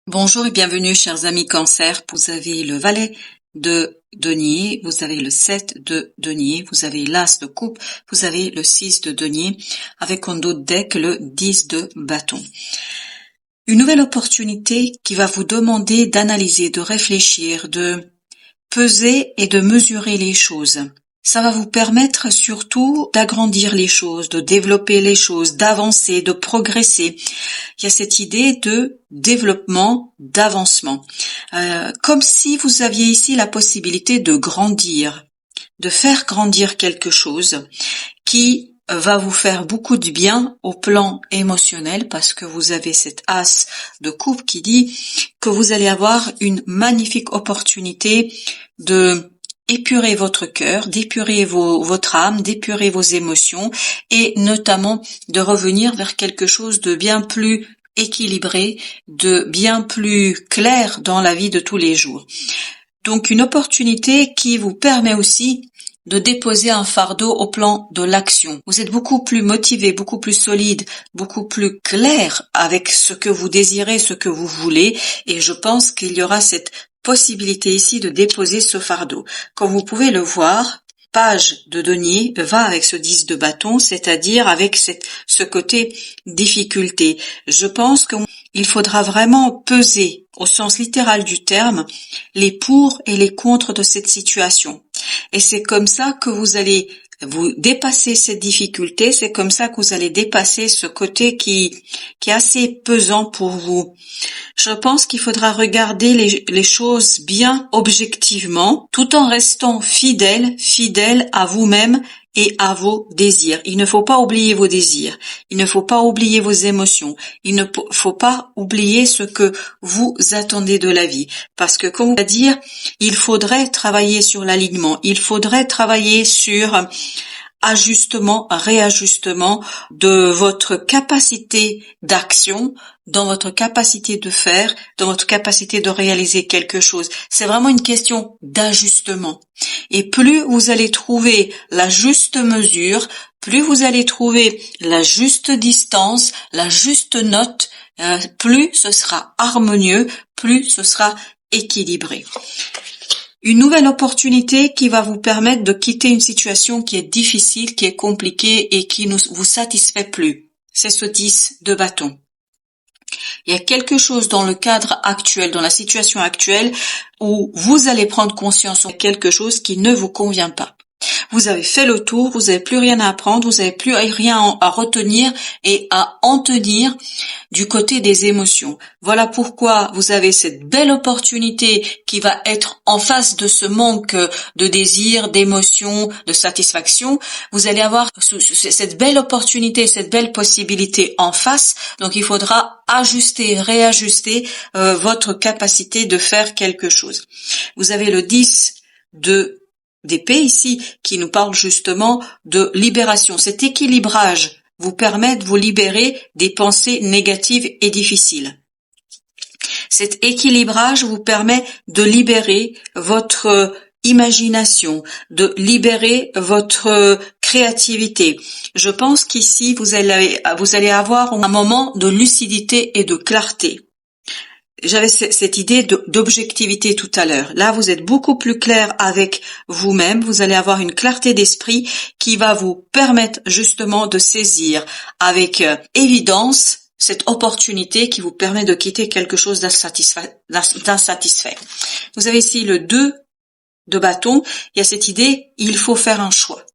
Bonjour et bienvenue chers amis Cancer. Vous avez le valet de denier, vous avez le 7 de denier, vous avez l'as de coupe, vous avez le 6 de denier, avec en dos de deck le 10 de bâton. Une nouvelle opportunité qui va vous demander d'analyser, de réfléchir, de peser et de mesurer les choses. Ça va vous permettre surtout d'agrandir les choses, de développer les choses, d'avancer, de progresser. Il y a cette idée de développement, d'avancement. Comme si vous aviez ici la possibilité de grandir, de faire grandir quelque chose qui va vous faire beaucoup de bien au plan émotionnel parce que vous avez cette as de coupe qui dit que vous allez avoir une magnifique opportunité de épurer votre cœur, d'épurer votre âme, d'épurer vos émotions et notamment de revenir vers quelque chose de bien plus équilibré, de bien plus clair dans la vie de tous les jours. Donc une opportunité qui vous permet aussi de déposer un fardeau au plan de l'action. Vous êtes beaucoup plus motivé, beaucoup plus solide, beaucoup plus clair avec ce que vous désirez, ce que vous voulez, et je pense qu'il y aura cette possibilité ici de déposer ce fardeau. Comme vous pouvez le voir, page de denier va avec ce 10 de bâton, c'est-à-dire avec ce côté difficulté. Je pense qu'il faudra vraiment peser, au sens littéral du terme, les pour et les contre de cette situation. Et c'est comme ça que vous allez vous dépasser cette difficulté, c'est comme ça que vous allez dépasser ce côté qui est assez pesant pour vous. Je pense qu'il faudra regarder les choses bien objectivement, tout en restant fidèle à vous-même et à vos désirs. Il ne faut pas oublier vos désirs, il ne faut pas oublier vos émotions, il ne faut pas oublier ce que vous attendez de la vie. Parce que, comme on va dire, il faudrait travailler sur l'alignement, il faudrait travailler sur ajustement, réajustement de votre capacité d'action, dans votre capacité de faire, dans votre capacité de réaliser quelque chose. C'est vraiment une question d'ajustement. Et plus vous allez trouver la juste mesure, plus vous allez trouver la juste distance, la juste note, plus ce sera harmonieux, plus ce sera équilibré. Une nouvelle opportunité qui va vous permettre de quitter une situation qui est difficile, qui est compliquée et qui ne vous satisfait plus. C'est ce 10 de bâton. Il y a quelque chose dans le cadre actuel, dans la situation actuelle, où vous allez prendre conscience de quelque chose qui ne vous convient pas. Vous avez fait le tour, vous n'avez plus rien à apprendre, vous n'avez plus rien à retenir et à en tenir du côté des émotions. Voilà pourquoi vous avez cette belle opportunité qui va être en face de ce manque de désir, d'émotion, de satisfaction. Vous allez avoir cette belle opportunité, cette belle possibilité en face. Donc il faudra ajuster, réajuster votre capacité de faire quelque chose. Vous avez le 10 d'épée ici qui nous parle justement de libération. Cet équilibrage vous permet de vous libérer des pensées négatives et difficiles. Cet équilibrage vous permet de libérer votre imagination, de libérer votre créativité. Je pense qu'ici vous allez avoir un moment de lucidité et de clarté. J'avais cette idée d'objectivité tout à l'heure. Là, vous êtes beaucoup plus clair avec vous-même. Vous allez avoir une clarté d'esprit qui va vous permettre justement de saisir avec évidence cette opportunité qui vous permet de quitter quelque chose d'insatisfait. Vous avez ici le 2 de bâton. Il y a cette idée, il faut faire un choix.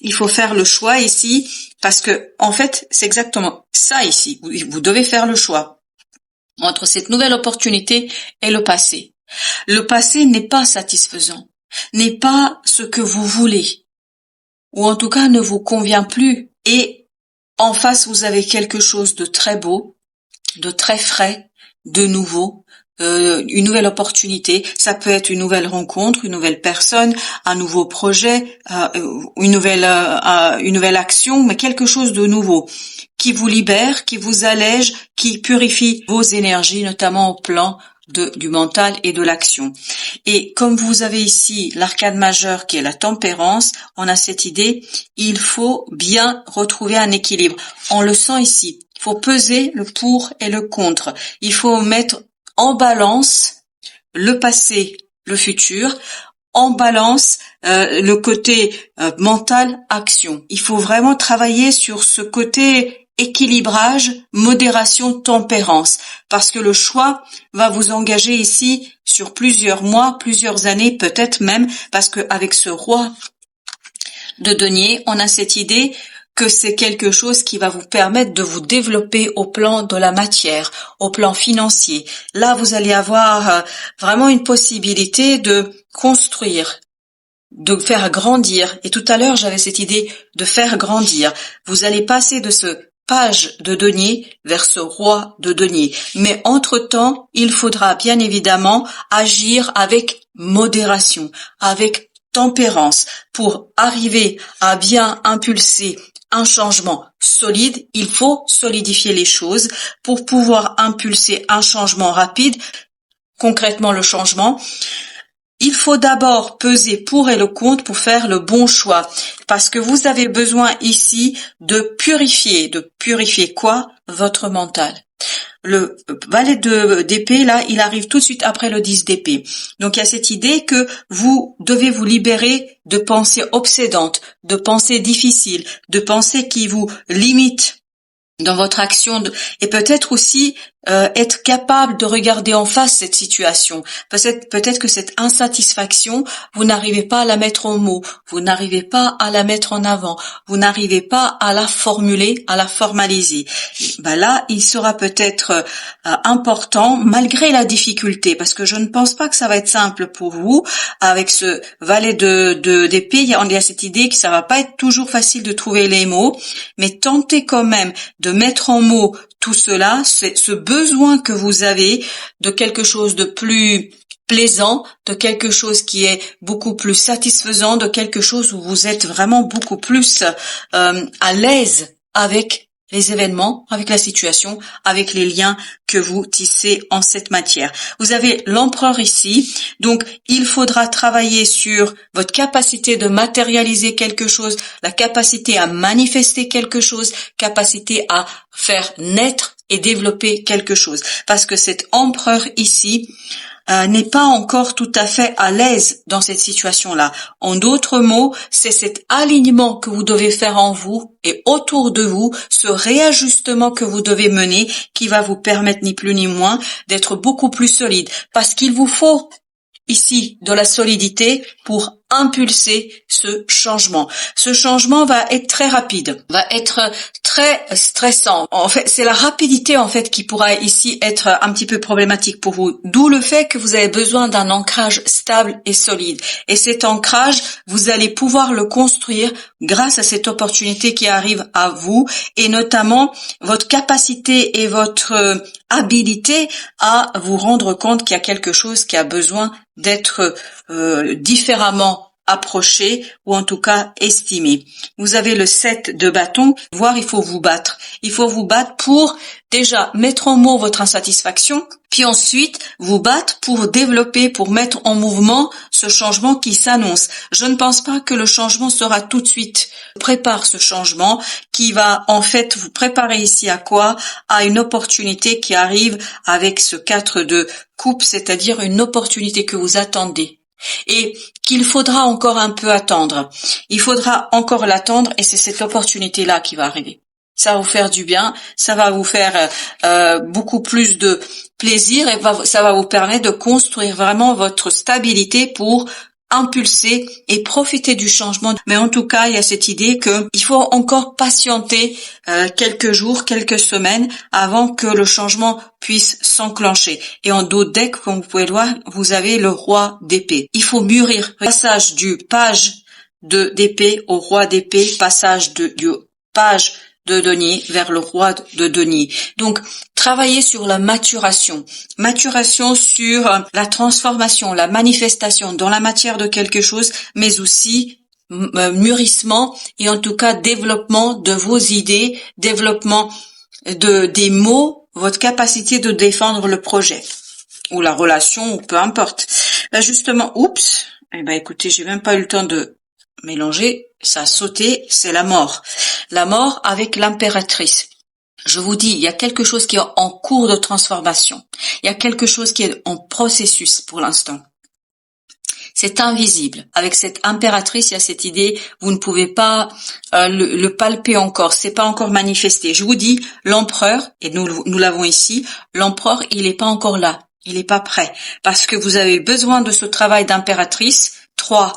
Il faut faire le choix ici parce que, en fait, c'est exactement ça ici. Vous devez faire le choix entre cette nouvelle opportunité et le passé. Le passé n'est pas satisfaisant, n'est pas ce que vous voulez, ou en tout cas ne vous convient plus. Et en face, vous avez quelque chose de très beau, de très frais, de nouveau, une nouvelle opportunité. Ça peut être une nouvelle rencontre, une nouvelle personne, un nouveau projet, une nouvelle action, mais quelque chose de nouveau qui vous libère, qui vous allège, qui purifie vos énergies, notamment au plan du mental et de l'action. Et comme vous avez ici l'arcane majeure qui est la tempérance, on a cette idée, il faut bien retrouver un équilibre. On le sent ici. Il faut peser le pour et le contre. Il faut mettre en balance le passé, le futur, en balance le côté mental, action. Il faut vraiment travailler sur ce côté équilibrage, modération, tempérance, parce que le choix va vous engager ici sur plusieurs mois, plusieurs années, peut-être même, parce que avec ce roi de denier, on a cette idée que c'est quelque chose qui va vous permettre de vous développer au plan de la matière, au plan financier. Là, vous allez avoir vraiment une possibilité de construire, de faire grandir. Et tout à l'heure, j'avais cette idée de faire grandir. Vous allez passer de ce page de denier vers ce roi de denier. Mais entre-temps, il faudra bien évidemment agir avec modération, avec tempérance. Pour arriver à bien impulser un changement solide, il faut solidifier les choses pour pouvoir impulser un changement rapide. Concrètement, le changement, il faut d'abord peser pour et le contre pour faire le bon choix. Parce que vous avez besoin ici de purifier. De purifier quoi? Votre mental. Le valet d'épée, là, il arrive tout de suite après le 10 d'épée. Donc, il y a cette idée que vous devez vous libérer de pensées obsédantes, de pensées difficiles, de pensées qui vous limitent dans votre action et peut-être aussi être capable de regarder en face cette situation. Peut-être que cette insatisfaction, vous n'arrivez pas à la mettre en mots, vous n'arrivez pas à la mettre en avant, vous n'arrivez pas à la formuler, à la formaliser. Là, il sera peut-être important, malgré la difficulté, parce que je ne pense pas que ça va être simple pour vous. Avec ce valet d'épée, il y a cette idée que ça va pas être toujours facile de trouver les mots, mais tentez quand même de mettre en mots tout cela, c'est ce besoin que vous avez de quelque chose de plus plaisant, de quelque chose qui est beaucoup plus satisfaisant, de quelque chose où vous êtes vraiment beaucoup plus à l'aise avec les événements, avec la situation, avec les liens que vous tissez en cette matière. Vous avez l'empereur ici, donc il faudra travailler sur votre capacité de matérialiser quelque chose, la capacité à manifester quelque chose, capacité à faire naître et développer quelque chose. Parce que cet empereur ici n'est pas encore tout à fait à l'aise dans cette situation-là. En d'autres mots, c'est cet alignement que vous devez faire en vous et autour de vous, ce réajustement que vous devez mener qui va vous permettre ni plus ni moins d'être beaucoup plus solide. Parce qu'il vous faut ici de la solidité pour impulser ce changement. Ce changement va être très rapide, va être très stressant. En fait, c'est la rapidité en fait qui pourra ici être un petit peu problématique pour vous. D'où le fait que vous avez besoin d'un ancrage stable et solide. Et cet ancrage, vous allez pouvoir le construire grâce à cette opportunité qui arrive à vous et notamment votre capacité et votre habilité à vous rendre compte qu'il y a quelque chose qui a besoin d'être différemment approché ou en tout cas estimé. Vous avez le 7 de bâton, voire il faut vous battre. Il faut vous battre pour déjà mettre en mots votre insatisfaction, puis ensuite vous battre pour développer, pour mettre en mouvement ce changement qui s'annonce. Je ne pense pas que le changement sera tout de suite. Prépare ce changement qui va en fait vous préparer ici à quoi? À une opportunité qui arrive avec ce 4 de coupe, c'est-à-dire une opportunité que vous attendez. Et qu'il faudra encore un peu attendre. Il faudra encore l'attendre et c'est cette opportunité-là qui va arriver. Ça va vous faire du bien, ça va vous faire beaucoup plus de plaisir et ça va vous permettre de construire vraiment votre stabilité pour impulser et profiter du changement. Mais en tout cas, il y a cette idée que il faut encore patienter quelques jours, quelques semaines avant que le changement puisse s'enclencher. Et en dos de deck, comme vous pouvez le voir, vous avez le roi d'épée. Il faut mûrir. Passage du page d'épée au roi d'épée, passage du page de denier vers le roi de denier. Donc, travailler sur la maturation. Maturation sur la transformation, la manifestation dans la matière de quelque chose, mais aussi mûrissement et en tout cas développement de vos idées, développement des mots, votre capacité de défendre le projet ou la relation ou peu importe. Là justement, écoutez, j'ai même pas eu le temps de mélanger, ça a sauté, c'est la mort. La mort avec l'impératrice. Je vous dis, il y a quelque chose qui est en cours de transformation. Il y a quelque chose qui est en processus pour l'instant. C'est invisible. Avec cette impératrice, il y a cette idée, vous ne pouvez pas le palper encore, c'est pas encore manifesté. Je vous dis, l'empereur, et nous l'avons ici, l'empereur, il n'est pas encore là, il n'est pas prêt, parce que vous avez besoin de ce travail d'impératrice, 3,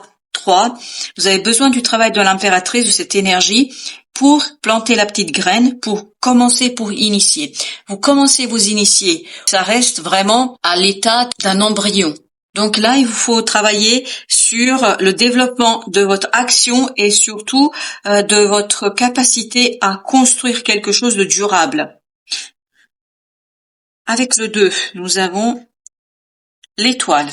vous avez besoin du travail de l'impératrice, de cette énergie, pour planter la petite graine, pour commencer, pour initier. Vous commencez vous initier, ça reste vraiment à l'état d'un embryon. Donc là, il vous faut travailler sur le développement de votre action et surtout de votre capacité à construire quelque chose de durable. Avec le 2, nous avons l'étoile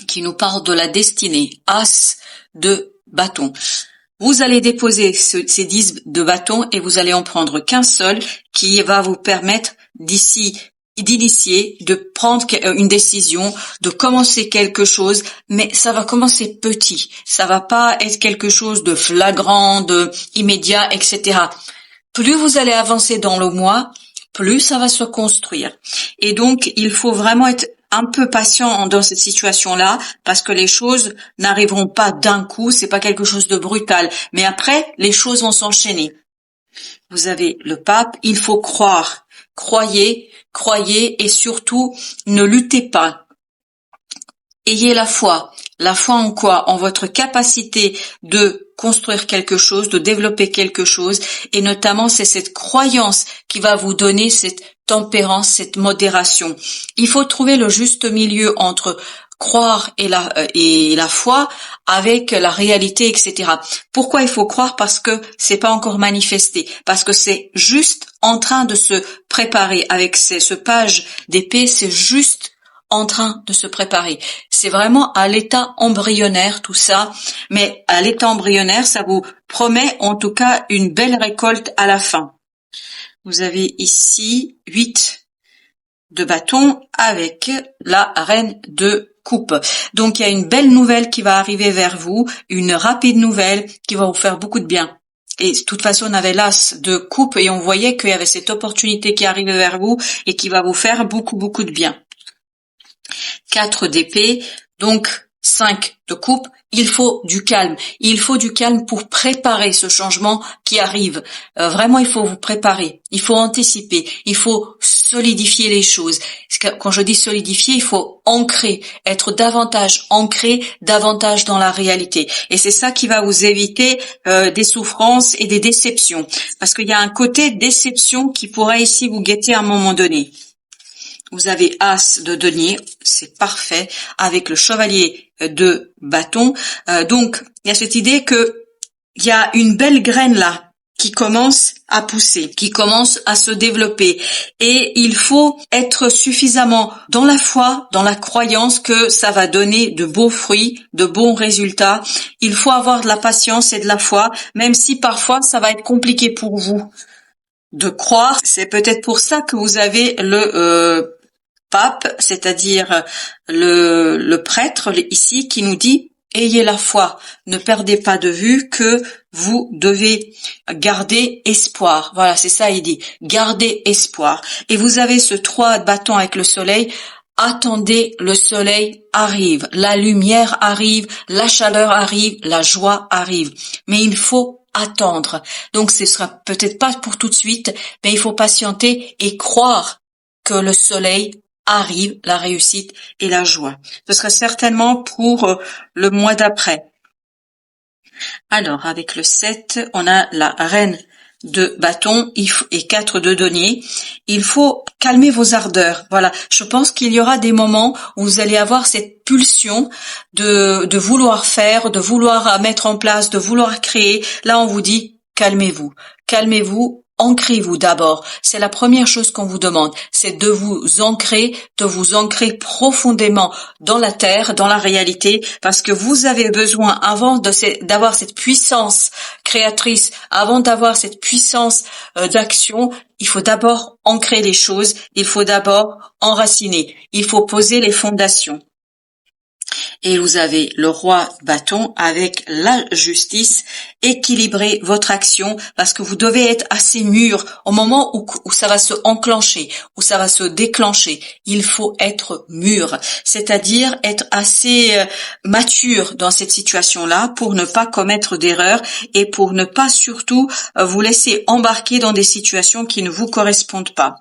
qui nous parle de la destinée, as de bâton. Vous allez déposer ces 10 de bâton et vous allez en prendre qu'un seul qui va vous permettre d'initier, de prendre une décision, de commencer quelque chose, mais ça va commencer petit. Ça va pas être quelque chose de flagrant, de immédiat, etc. Plus vous allez avancer dans le mois, plus ça va se construire. Et donc, il faut vraiment être un peu patient dans cette situation-là, parce que les choses n'arriveront pas d'un coup, c'est pas quelque chose de brutal. Mais après, les choses vont s'enchaîner. Vous avez le pape, il faut croire. Croyez et surtout, ne luttez pas. Ayez la foi. La foi en quoi? En votre capacité de construire quelque chose, de développer quelque chose, et notamment c'est cette croyance qui va vous donner cette tempérance, cette modération. Il faut trouver le juste milieu entre croire et la foi avec la réalité, etc. Pourquoi il faut croire? Parce que c'est pas encore manifesté, parce que c'est juste en train de se préparer. Avec ce page d'épée, c'est juste en train de se préparer. C'est vraiment à l'état embryonnaire tout ça, mais à l'état embryonnaire, ça vous promet en tout cas une belle récolte à la fin. Vous avez ici 8 de bâton avec la reine de coupe. Donc il y a une belle nouvelle qui va arriver vers vous, une rapide nouvelle qui va vous faire beaucoup de bien. Et de toute façon, on avait l'as de coupe et on voyait qu'il y avait cette opportunité qui arrivait vers vous et qui va vous faire beaucoup de bien. 4 d'épée, donc 5 de coupe, il faut du calme. Il faut du calme pour préparer ce changement qui arrive. Vraiment, il faut vous préparer. Il faut anticiper. Il faut solidifier les choses. Quand je dis solidifier, il faut ancrer, être davantage ancré, davantage dans la réalité. Et c'est ça qui va vous éviter des souffrances et des déceptions. Parce qu'il y a un côté déception qui pourrait ici vous guetter à un moment donné. Vous avez as de denier, c'est parfait, avec le chevalier de bâton. Donc, il y a cette idée que il y a une belle graine là qui commence à pousser, qui commence à se développer. Et il faut être suffisamment dans la foi, dans la croyance que ça va donner de beaux fruits, de bons résultats. Il faut avoir de la patience et de la foi, même si parfois ça va être compliqué pour vous de croire. C'est peut-être pour ça que vous avez le pape, c'est-à-dire le prêtre ici qui nous dit « Ayez la foi, ne perdez pas de vue que vous devez garder espoir ». Voilà, c'est ça il dit, gardez espoir. Et vous avez ce 3 de bâton avec le soleil. Attendez, le soleil arrive, la lumière arrive, la chaleur arrive, la joie arrive. Mais il faut attendre. Donc ce sera peut-être pas pour tout de suite, mais il faut patienter et croire que le soleil arrive, la réussite et la joie. Ce sera certainement pour le mois d'après. Alors, avec le 7, on a la reine de bâton et 4 de denier. Il faut calmer vos ardeurs. Voilà. Je pense qu'il y aura des moments où vous allez avoir cette pulsion de vouloir faire, de vouloir mettre en place, de vouloir créer. Là, on vous dit, calmez-vous. Calmez-vous. Ancrez-vous d'abord. C'est la première chose qu'on vous demande. C'est de vous ancrer profondément dans la terre, dans la réalité, parce que vous avez besoin, avant d'avoir cette puissance créatrice, avant d'avoir cette puissance d'action, il faut d'abord ancrer les choses, il faut d'abord enraciner, il faut poser les fondations. Et vous avez le roi bâton avec la justice. Équilibrez votre action parce que vous devez être assez mûr au moment où ça va se enclencher, où ça va se déclencher. Il faut être mûr, c'est-à-dire être assez mature dans cette situation-là pour ne pas commettre d'erreurs et pour ne pas surtout vous laisser embarquer dans des situations qui ne vous correspondent pas.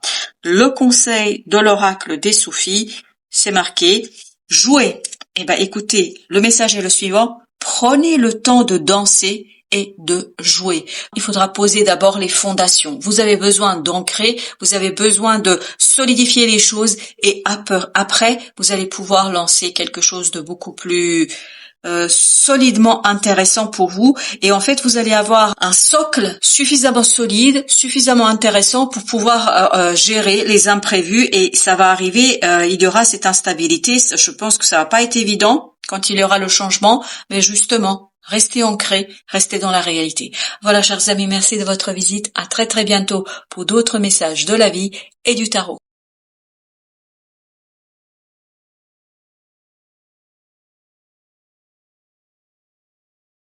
Le conseil de l'oracle des soufis, c'est marqué « Jouez ». Eh ben, écoutez, le message est le suivant. Prenez le temps de danser et de jouer. Il faudra poser d'abord les fondations. Vous avez besoin d'ancrer, vous avez besoin de solidifier les choses et après, vous allez pouvoir lancer quelque chose de beaucoup plus solidement intéressant pour vous, et en fait vous allez avoir un socle suffisamment solide, suffisamment intéressant pour pouvoir gérer les imprévus, et ça va arriver, il y aura cette instabilité. Je pense que ça va pas être évident quand il y aura le changement, mais justement restez ancrés, restez dans la réalité. Voilà, chers amis, merci de votre visite. À très très bientôt pour d'autres messages de la vie et du tarot.